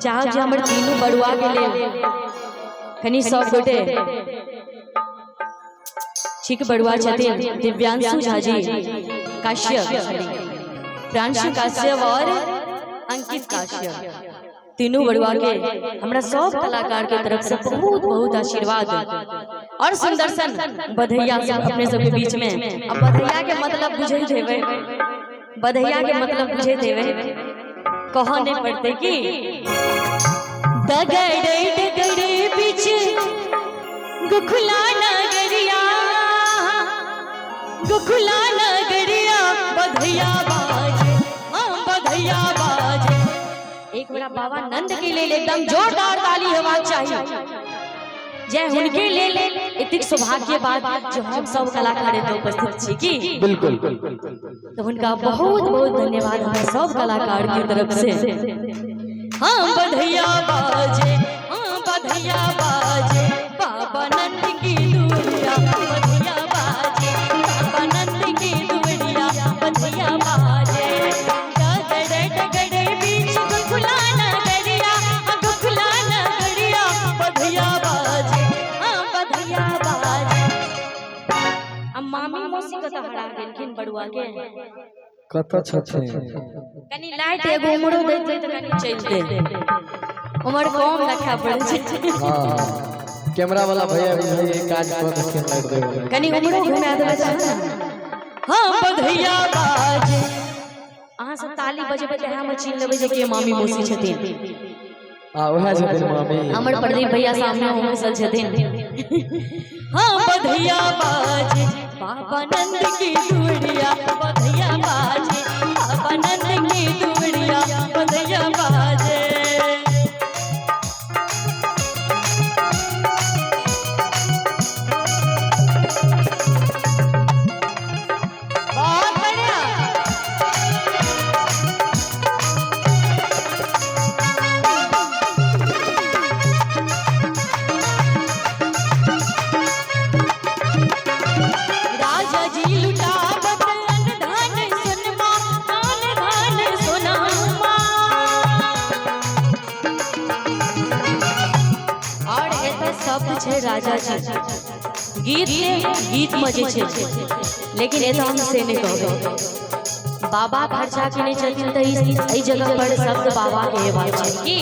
चाहब जे हमर तीनू बड़ुआ के लेल कनी सब गोटे ठीक बड़ुआ छथिन दिव्यांशु झा जी, काश्यप, प्रांशु काश्यप और अंकित काश्यप, तीनों बड़ुआ के हमरा सब कलाकार के तरफ से बहुत बहुत आशीर्वाद और सुंदरसन बधैया अपने सबके बीच में। अब बधैया के मतलब बुझे देवे, बधैया के मतलब बुझे देवे, कहने पड़ते कि दगड़े दगड़े बीच गुखुला नगरिया, गुखुला नगरिया बधैया बाजे, हाँ बधैया बाजे। एक बार बाबा नंद के लिए एकदम जोरदार ताली होनी चाहिए। जय उनके लिए इतनी सौभाग्य बात जो हम सब कलाकार तो उपस्थित छी की बिल्कुल, तो उनका बहुत बहुत धन्यवाद हम सब कलाकार की तरफ से। हाँ बधैया बाजे, हाँ बधैया बाजे, बाबा नंद की दुनिया बधैया बाजे, बाबा नंद की दुनिया बधैया बाजे। डगड़े डगड़े बीच गुखुला नगरिया, गुखुला नगरिया बधैया बाजे, हाँ बधैया बाजे। अब मामी मौसी कत हरा गेलखिन बड़ुआ के कत छथे कनी लाइट एगो उमरो दैते त कनी चलते उमर कम रखा पड़े छै। हां कैमरा वाला भैया भी ये काज कर के लाइट देबे कनी उमरो घुमा देबे छै। हां बधैया बाजे, अहाँ सब ताली बजेबे त हम छीन लेबे जे के मामी मौसी छथिन। हां ओहे छथिन मामी, हमर प्रदीप भैया सामने होमे सल छथिन। हां बधैया बाजे, बाबा नंद की दुनिया बधैया बाजे, बाबा नंद की दुनिया बधैया बाजे। बहुत बढ़िया। राजा जी लुटावत अनधान सुनमा, अनधान सुनामा। और एता शब्द छै राजा जी, गीत के गीत में जे छै, लेकिन एता हम से नहीं कहबे। बाबा खर्चा के नहीं चलथिन त ई जगह पर शब्द बाबा के हेबाक छै कि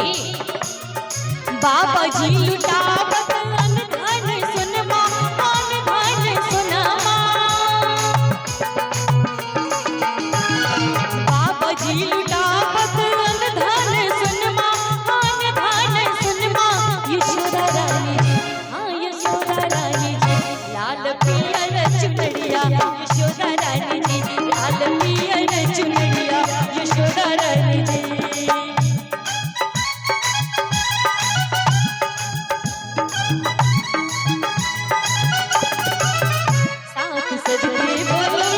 बाबा जी लुटावत अनधान सुनमा, अनधान सुनामा। बाबा जी लुटावत अनधान सुनमा, अनधान सुनमा। यशोदा रानी जी, हाँ यशोदा रानी जी, लाल पियर चुनरिया यशोदा रानी जी, लाल पियर चुनरिया यशोदा रानी जी। साथ सजके बोलो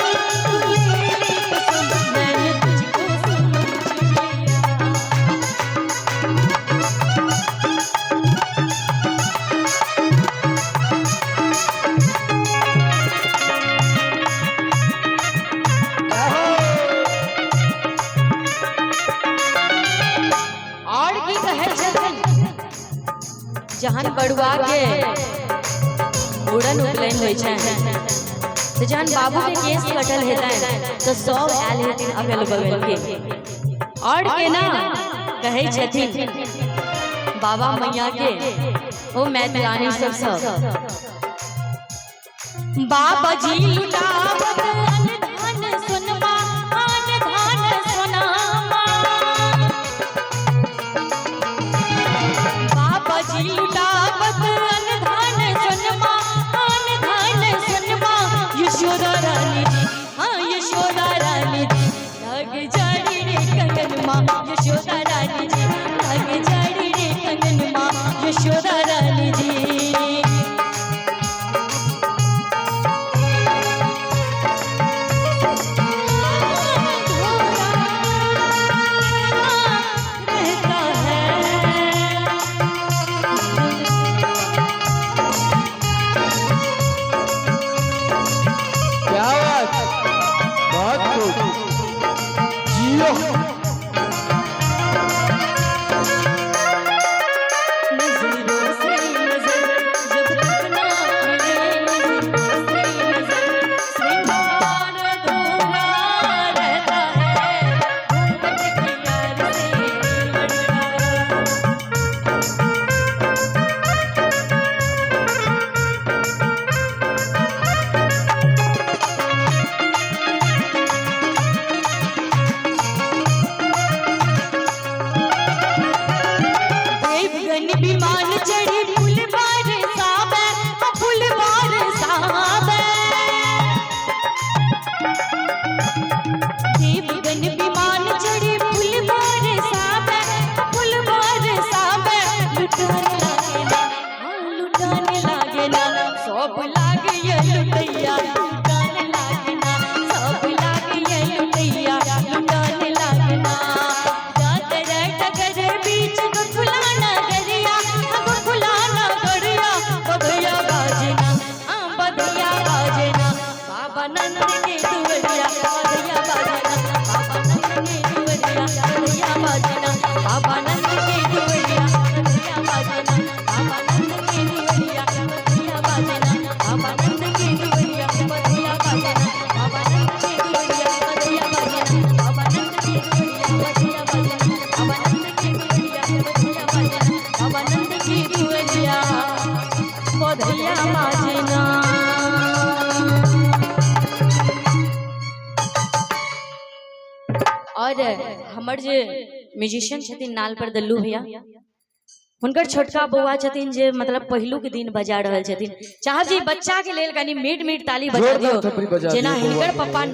तू मेरी कसम, मैंने तुझको समझ लिया। और की कहे छथिन जहन बड़ुआ के उड़न उपलैन होइ छै तो जहन बाबू के केस कटल हेतै तो सब आयल हेथिन अगल बगल के। और केना कहे छथिन बाबा मैया के ओ मैथिलानी सब बाबा जी लुटावत अनधान सुनमा, अनधान सुनामा। बाबा जी लुटावत अनधान सुनमा, अनधान सुनमा। यशोदा रानी जी, हाँ यशोदा रानी जी, लग जाड़ी रे कंगन माँ यशोदा रानी जी, लग जाड़ी रे कंगन माँ यशोदा रानी जी। बाबा नंद की दुवरिया बधिया बाजना बाबा नंद की दुवरिया बधिया बाजना बाबा नंद की दुवरिया बधिया बाजना बाबा नंद की दुवरिया बधिया बाजना बाबा नंद की दुवरिया बधिया बाजना बाबा नंद की दुवरिया बधिया बाजना बाबा नंद की दुवरिया बधिया बाजना। और हमर जे म्यूजिशियन छथिन नाल पर दल्लू भैया हुनकर छोटका बौआ छथिन जे मतलब पहिलू के दिन बजा रहल छथिन। चाहब जी बच्चा के लेल कनी मीट मीट ताली बजा दियो जेना हिनकर पप्पा